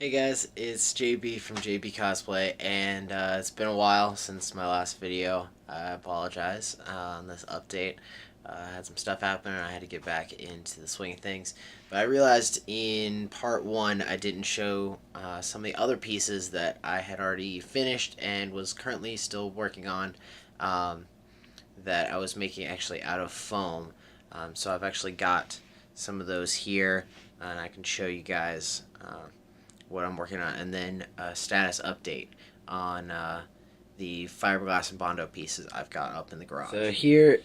Hey guys, it's JB from JB Cosplay, and it's been a while since my last video. I apologize on this update. I had some stuff happen and I had to get back into the swing of things. But I realized in part one I didn't show some of the other pieces that I had already finished and was currently still working on um, that I was making actually out of foam. So I've actually got some of those here and I can show you guys what I'm working on, and then a status update on the fiberglass and Bondo pieces I've got up in the garage. So here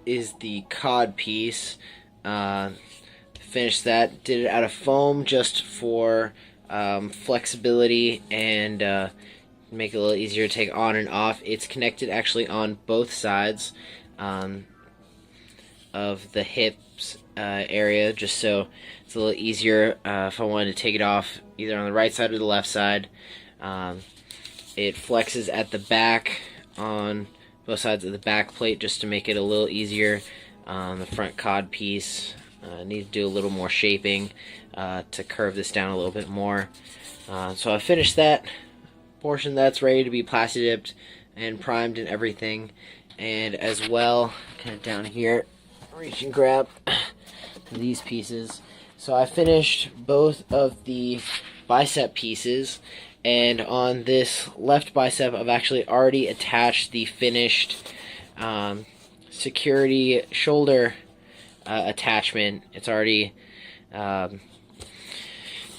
is the cod piece. Finished that. Did it out of foam just for flexibility and make it a little easier to take on and off. It's connected actually on both sides of the hips area, just so it's a little easier if I wanted to take it off either on the right side or the left side. It flexes at the back on both sides of the back plate just to make it a little easier. The front cod piece need to do a little more shaping to curve this down a little bit more. So I finished that portion. That's ready to be plasti dipped and primed and everything. And as well, kind of down here, reach and grab these pieces. So I finished both of the bicep pieces, and on this left bicep I've actually already attached the finished security shoulder attachment. It's already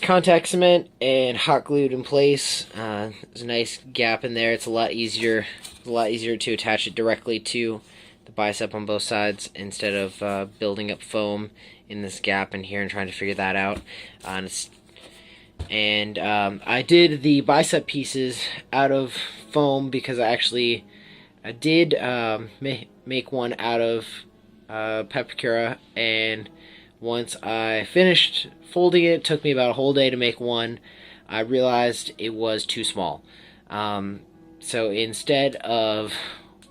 contact cement and hot glued in place. There's a nice gap in there. It's a lot easier to attach it directly to the bicep on both sides instead of building up foam in this gap in here and trying to figure that out. I did the bicep pieces out of foam because I did make one out of Pepakura, and once I finished folding it, took me about a whole day to make one. I realized it was too small. So instead of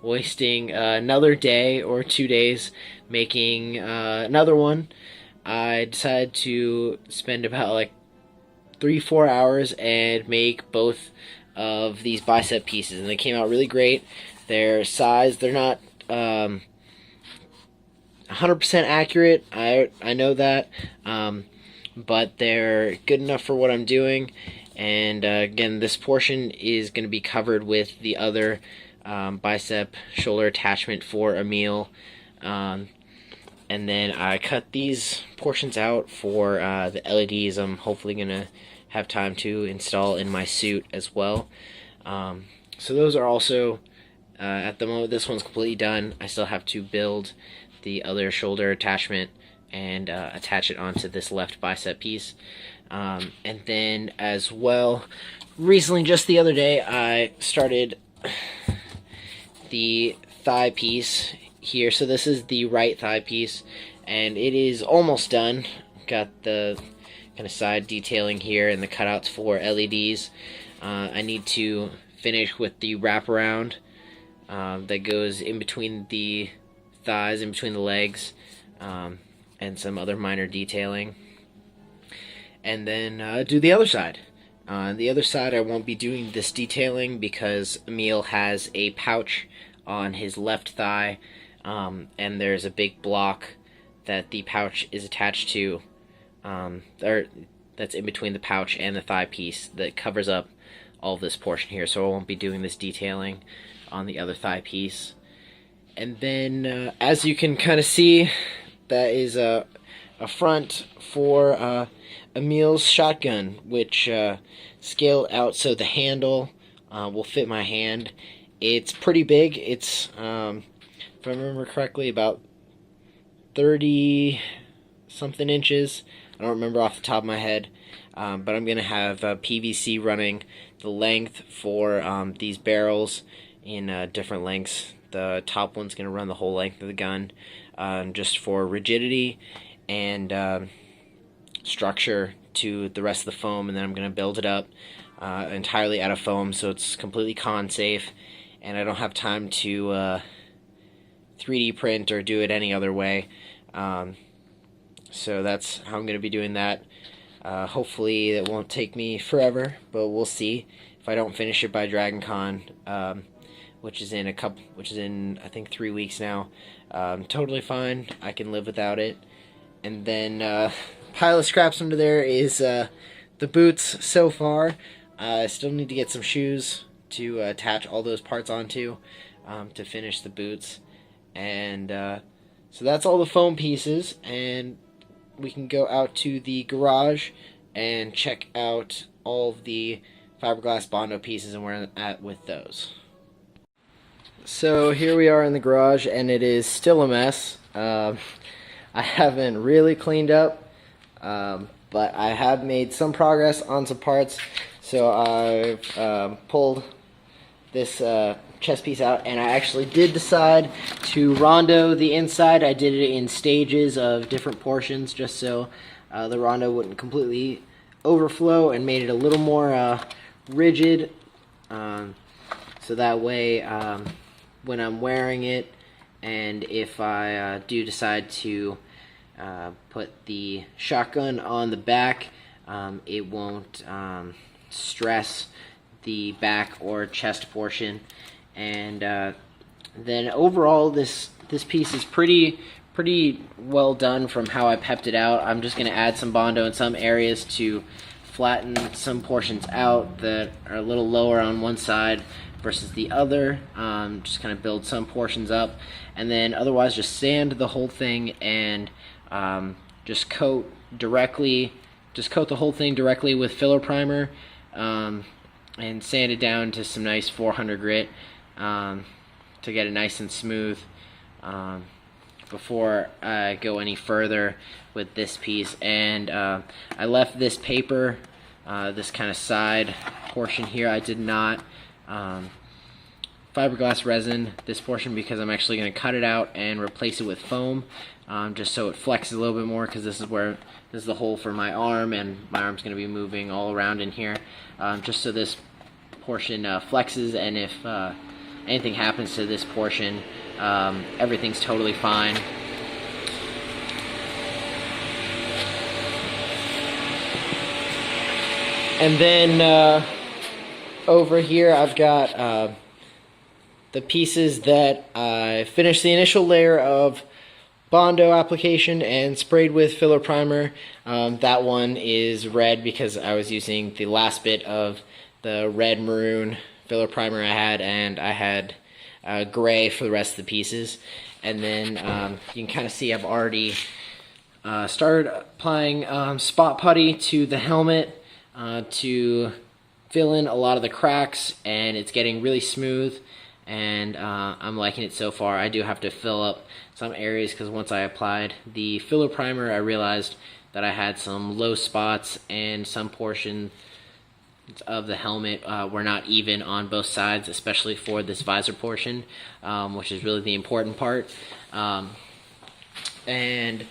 wasting another day or 2 days making another one, I decided to spend about like 3-4 hours and make both of these bicep pieces, and they came out really great. Their size, they're not 100% accurate, I know that, but they're good enough for what I'm doing. And again, this portion is going to be covered with the other bicep shoulder attachment for Emile. And then I cut these portions out for the LEDs I'm hopefully going to have time to install in my suit as well. So those are also, at the moment this one's completely done. I still have to build the other shoulder attachment and attach it onto this left bicep piece. And then as well, recently, just the other day, I started the thigh piece here. So this is the right thigh piece, and it is almost done. Got the kind of side detailing here and the cutouts for LEDs. I need to finish with the wraparound that goes in between the thighs, in between the legs, and some other minor detailing. And then do the other side. On the other side, I won't be doing this detailing because Emile has a pouch on his left thigh, and there's a big block that the pouch is attached to, or that's in between the pouch and the thigh piece that covers up all of this portion here, so I won't be doing this detailing on the other thigh piece. And then, as you can kind of see, that is a front for Emile's shotgun, which scaled out so the handle will fit my hand. It's pretty big. It's, if I remember correctly, about 30 something inches. I don't remember off the top of my head, but I'm going to have PVC running the length for these barrels in different lengths. The top one's going to run the whole length of the gun, just for rigidity and structure to the rest of the foam, and then I'm going to build it up entirely out of foam so it's completely con safe, and I don't have time to 3D print or do it any other way. So that's how I'm going to be doing that. Hopefully it won't take me forever, but we'll see. If I don't finish it by Dragon Con, which is in I think 3 weeks now, totally fine. I can live without it. And then pile of scraps under there is the boots so far. I still need to get some shoes to attach all those parts onto to finish the boots. And so that's all the foam pieces, and we can go out to the garage and check out all of the fiberglass Bondo pieces and where I'm at with those. So here we are in the garage, and it is still a mess. I haven't really cleaned up, but I have made some progress on some parts. So I've pulled this chest piece out, and I actually did decide to rondo the inside. I did it in stages of different portions just so the rondo wouldn't completely overflow, and made it a little more rigid, so that way when I'm wearing it, and if I do decide to put the shotgun on the back, it won't stress the back or chest portion. And then overall this piece is pretty well done from how I pepped it out. I'm just going to add some Bondo in some areas to flatten some portions out that are a little lower on one side versus the other. Just kind of build some portions up, and then otherwise just sand the whole thing, and just coat the whole thing directly with filler primer, and sand it down to some nice 400 grit to get it nice and smooth before I go any further with this piece. And I left this paper, this kind of side portion here, I did not fiberglass resin this portion, because I'm actually going to cut it out and replace it with foam, just so it flexes a little bit more, because this is the hole for my arm, and my arm's going to be moving all around in here, just so this portion flexes, and if anything happens to this portion, everything's totally fine. And then over here I've got the pieces that I finished the initial layer of Bondo application and sprayed with filler primer. That one is red because I was using the last bit of the red maroon filler primer I had, and I had gray for the rest of the pieces. And then you can kind of see I've already started applying spot putty to the helmet to fill in a lot of the cracks, and it's getting really smooth, and I'm liking it so far. I do have to fill up some areas because once I applied the filler primer, I realized that I had some low spots, and some portion of the helmet were not even on both sides, especially for this visor portion, which is really the important part. And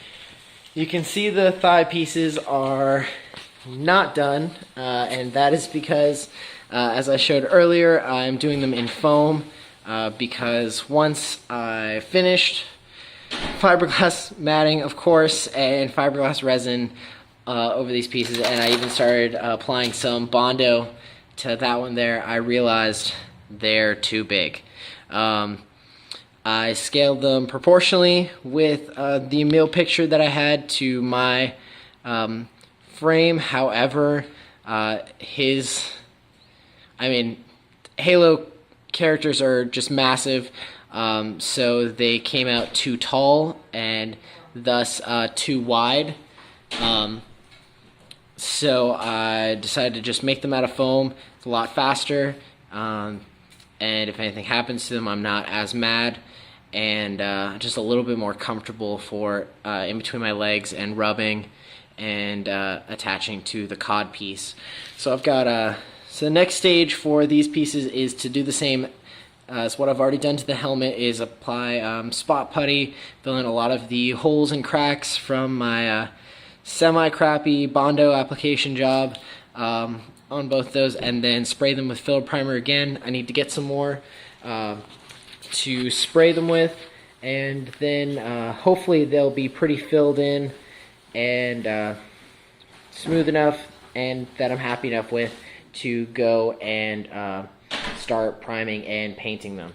you can see the thigh pieces are not done, and that is because, as I showed earlier, I'm doing them in foam, because once I finished fiberglass matting, of course, and fiberglass resin over these pieces, and I even started applying some Bondo to that one there, I realized they're too big. I scaled them proportionally with the Emile picture that I had to my frame. However, Halo characters are just massive, so they came out too tall and thus too wide. So I decided to just make them out of foam. It's a lot faster, and if anything happens to them, I'm not as mad, and just a little bit more comfortable for in between my legs and rubbing and attaching to the cod piece. So I've got so the next stage for these pieces is to do the same as what I've already done to the helmet, is apply spot putty, fill in a lot of the holes and cracks from my semi-crappy Bondo application job on both those, and then spray them with filler primer again. I need to get some more to spray them with, and then hopefully they'll be pretty filled in and smooth enough and that I'm happy enough with to go and start priming and painting them.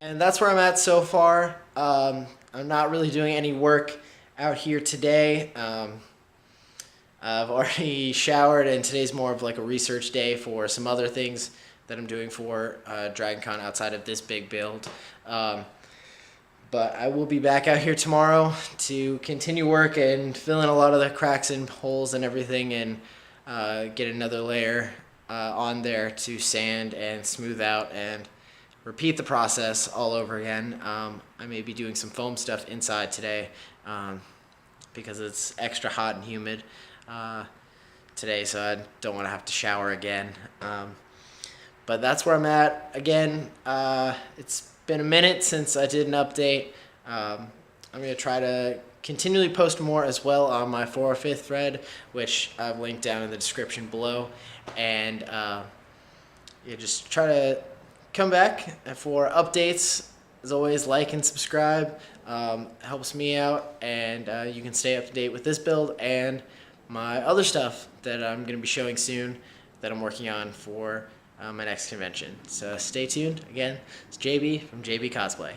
And that's where I'm at so far. I'm not really doing any work out here today. I've already showered, and today's more of like a research day for some other things that I'm doing for DragonCon outside of this big build. But I will be back out here tomorrow to continue work and fill in a lot of the cracks and holes and everything, and get another layer on there to sand and smooth out and repeat the process all over again. I may be doing some foam stuff inside today because it's extra hot and humid today, so I don't want to have to shower again. But that's where I'm at. Again, it's been a minute since I did an update. I'm going to try to continually post more as well on my 405th thread, which I've linked down in the description below. And just try to come back for updates. As always, like and subscribe. Helps me out, and you can stay up to date with this build and my other stuff that I'm going to be showing soon that I'm working on for my next convention. So stay tuned. Again, it's JB from JB Cosplay.